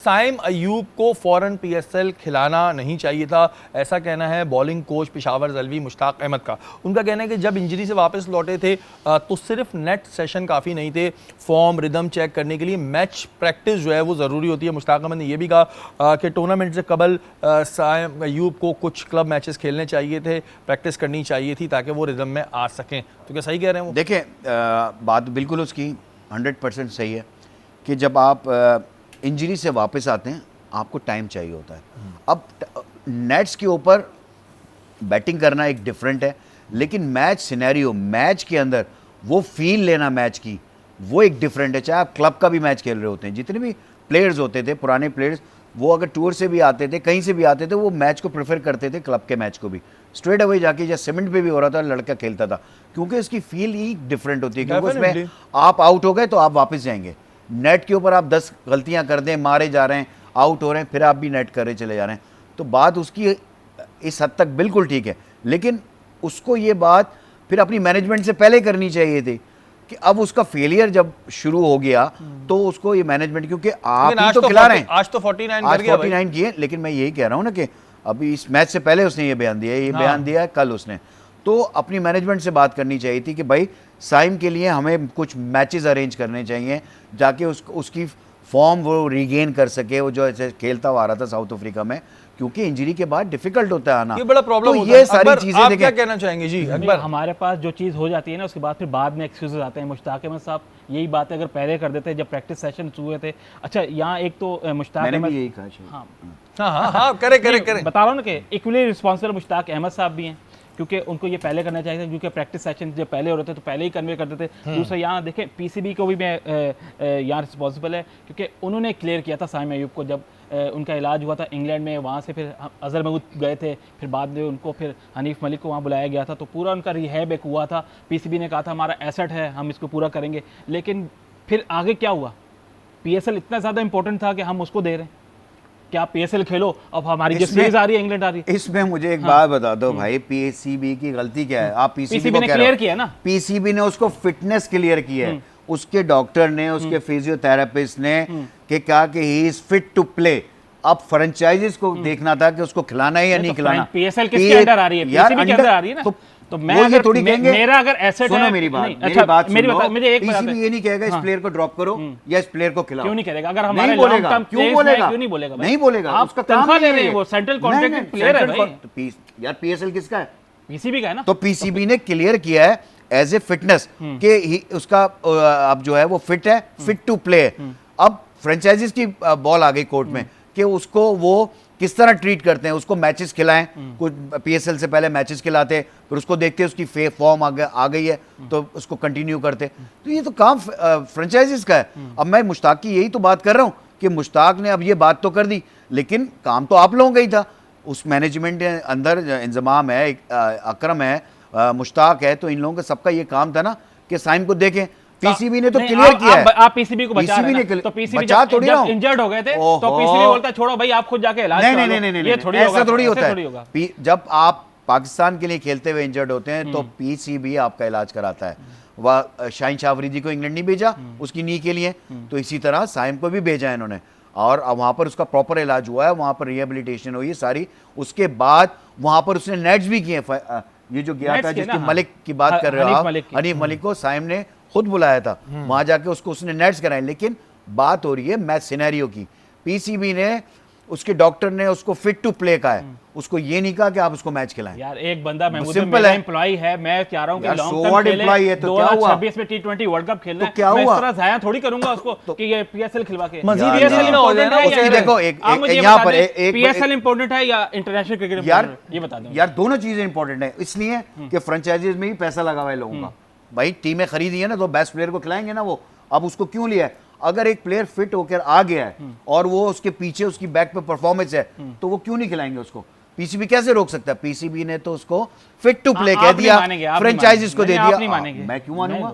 साइम अयूब को फौरन पीएसएल खिलाना नहीं चाहिए था, ऐसा कहना है बॉलिंग कोच पेशावर ज़ल्वी मुश्ताक अहमद का। उनका कहना है कि जब इंजरी से वापस लौटे थे तो सिर्फ नेट सेशन काफ़ी नहीं थे, फॉर्म रिदम चेक करने के लिए मैच प्रैक्टिस जो है वो ज़रूरी होती है। मुश्ताक अहमद ने यह भी कहा कि टूर्नामेंट से कबल साइम अयूब को कुछ क्लब मैचेस खेलने चाहिए थे, प्रैक्टिस करनी चाहिए थी ताकि वो रिदम में आ सकें। तो क्या सही कह रहे हैं वो? देखें, बात बिल्कुल उसकी 100% सही है कि जब आप इंजरी से वापस आते हैं आपको टाइम चाहिए होता है। अब नेट्स के ऊपर बैटिंग करना एक डिफरेंट है, लेकिन मैच सिनेरियो, मैच के अंदर वो फील लेना मैच की, वो एक डिफरेंट है। चाहे आप क्लब का भी मैच खेल रहे होते हैं, जितने भी प्लेयर्स होते थे पुराने प्लेयर्स, वो अगर टूर से भी आते थे, कहीं से भी आते थे, वो मैच को प्रेफर करते थे क्लब के मैच को भी। स्ट्रेट अवे जाके या सीमेंट पे भी हो रहा था लड़का खेलता था, क्योंकि उसकी फील ही डिफरेंट होती है। क्योंकि उसमें आप आउट हो गए तो आप वापस जाएंगे, नेट के ऊपर आप 10 गलतियां कर दें, मारे जा रहे हैं, आउट हो रहे हैं, फिर आप भी नेट करे चले जा रहे हैं, तो बात उसकी इस हद तक बिल्कुल ठीक है। लेकिन उसको ये बात फिर अपनी मैनेजमेंट से पहले करनी चाहिए थी कि अब उसका फेलियर जब शुरू हो गया तो उसको ये मैनेजमेंट, क्योंकि आप ही तो खिला रहे हैं। आज तो 49 किए, लेकिन मैं यही कह रहा हूँ ना कि अभी इस मैच से पहले उसने ये बयान दिया, बयान दिया है कल उसने, तो अपनी मैनेजमेंट से बात करनी चाहिए थी कि भाई साइम के लिए हमें कुछ मैचेस अरेंज करने चाहिए जाके उसकी फॉर्म वो रिगेन कर सके, वो जो ऐसे खेलता हुआ आ रहा था साउथ अफ्रीका में, क्योंकि इंजरी के बाद डिफिकल्ट होता है आना, ये बड़ा प्रॉब्लम तो होता ये है। सारी चीजें आप क्या कहना चाहेंगे जी अकबर? हमारे पास जो चीज़ हो जाती है ना, उसके बाद फिर बाद में एक्सक्यूजेस आते हैं। मुश्ताक अहमद साहब यही बात अगर पहले कर देते जब प्रैक्टिस सेशन हुए थे। अच्छा, यहाँ एक तो मुश्ताक अहमद, यही कहा, हाँ करे बता रहा हूँ ना कि इक्वली रिस्पॉन्सिबल मुश्ताक अहमद साहब भी हैं, क्योंकि उनको ये पहले करना चाहिए था, क्योंकि प्रैक्टिस सेशन जब पहले हो रहे थे तो पहले ही कन्वे करते थे। दूसरा यहाँ देखें, पीसीबी को भी मैं यहाँ रिस्पॉन्सिबल है, क्योंकि उन्होंने क्लियर किया था साइम अयूब को जब उनका इलाज हुआ था इंग्लैंड में, वहाँ से फिर अजहर महमूद गए थे, फिर बाद में उनको फिर हनीफ मलिक को वहाँ बुलाया गया था, तो पूरा उनका रिहैब एक हुआ था। पीसीबी ने कहा था हमारा एसेट है, हम इसको पूरा करेंगे। लेकिन फिर आगे क्या हुआ? पीएसएल इतना ज़्यादा इंपॉर्टेंट था कि हम उसको दे रहे हैं कि आप पीएसएल खेलो, अब हमारी जो सीरीज आ रही है इंग्लैंड आ रही है। इसमें मुझे एक बात बता दो भाई, पीसीबी की गलती क्या है? आप पीसीबी ने क्लियर किया ना, पीसीबी ने उसको फिटनेस क्लियर की है, उसके डॉक्टर ने, उसके फिजियोथेरेपिस्ट ने कि कहा कि he is fit to play. अब फ्रेंचाइजीज को देखना था कि उसको खिलाना है या नहीं खिलाना। पीएसएल किसके अंडर आ रही है? पीसीबी के अंदर आ रही है ना। तो मैं ये थोड़ी कहेंगे, मेरा अगर एसेट है, मेरी बात, मुझे एक पीसीबी ये नहीं कहेगा इस प्लेयर को ड्रॉप करो या इस प्लेयर को खिलाओ। क्यों नहीं करेगा? अगर हमारे क्यों बोलेगा? क्यों नहीं बोलेगा? नहीं बोलेगा, आप उसका तनख्वाह दे रहे हैं, वो सेंट्रल कॉन्ट्रैक्टेड प्लेयर है भाई। यार पीएसएल किसका है? पीसीबी का है ना। तो पीसीबी ने क्लियर किया है एज ए फिटनेस कि उसका अब जो है वो फिट है, फिट टू प्ले। अब फ्रेंचाइजीज की बॉल आ गई कोर्ट में कि उसको वो किस तरह ट्रीट करते हैं, उसको मैचेस खिलाएं, कुछ पीएसएल से पहले मैचेस खिलाते, फिर उसको देखते उसकी फॉर्म आ गई है तो उसको कंटिन्यू करते। तो ये तो काम फ्रेंचाइजीज का है। अब मैं मुश्ताक की यही तो बात कर रहा हूँ कि मुश्ताक ने अब ये बात तो कर दी, लेकिन काम तो आप लोगों का ही था। उस मैनेजमेंट के अंदर इंजमाम है, अकरम है, मुश्ताक है, तो इन लोगों का सबका ये काम था ना कि साइम को देखें। पीसीबी ने तो क्लियर किया है। आप पीसीबी को बचा रहे हैं, तो पीसीबी जब इंजर्ड हो गए थे तो पीसीबी बोलता है छोड़ो भाई, आप खुद जाके इलाज करो। नहीं, ये थोड़ी ऐसा थोड़ी होता है। जब आप पाकिस्तान के लिए खेलते हुए इंजर्ड होते हैं तो पीसीबी आपका इलाज कराता है। वह शाहीन शाह अफरीदी को इंग्लैंड नहीं भेजा उसकी नी के लिए, तो इसी तरह साइम को भी भेजा है इन्होंने, और वहां पर उसका प्रॉपर इलाज हुआ है, वहां पर रिहेबिलिटेशन हुई है सारी। उसके बाद वहां पर उसने नेट्स भी किए। ये जो गया था जिसकी मलिक की बात कर रहे हो आप, हनीफ मलिक को साइम ने खुद बुलाया था, वहां जाके उसने नेट्स कराए। लेकिन बात हो रही है मैच सिनेरियो की। पीसीबी ने, उसके डॉक्टर ने उसको फिट टू प्ले कहा है, उसको ये नहीं कहा कि आप उसको मैच खिलाएं। यार एक बंदा महमूद एम्प्लॉय है, मैं चाह रहा हूं कि लॉन्ग टर्म खेले, एम्प्लॉय है तो क्या हुआ? 2026 में टी20 वर्ल्ड कप खेलना है, क्या मैं हुआ? इस तरह जाया थोड़ी करूंगा उसको कि ये पीएसएल खिलवा के। पीएसएल इंपॉर्टेंट है, देखो यहां पर एक पीएसएल इंपॉर्टेंट है या इंटरनेशनल क्रिकेट? यार ये बता दो यार, दोनों चीजें इंपॉर्टेंट है, इसलिए कि फ्रेंचाइजीज में ही पैसा लगा हुआ है लोगों का। भाई टीमें खरीदी है ना, तो बेस्ट प्लेयर को खिलाएंगे ना वो। अब उसको क्यों लिया है? अगर एक प्लेयर फिट होकर आ गया है और वो उसके पीछे उसकी बैक पे परफॉर्मेंस है तो वो क्यों नहीं खिलाएंगे उसको? पीसीबी कैसे रोक सकता है? पीसीबी ने तो उसको फिट टू प्ले कह दिया, फ्रेंचाइजीज को दे दिया। मैं क्यों मानूंगा?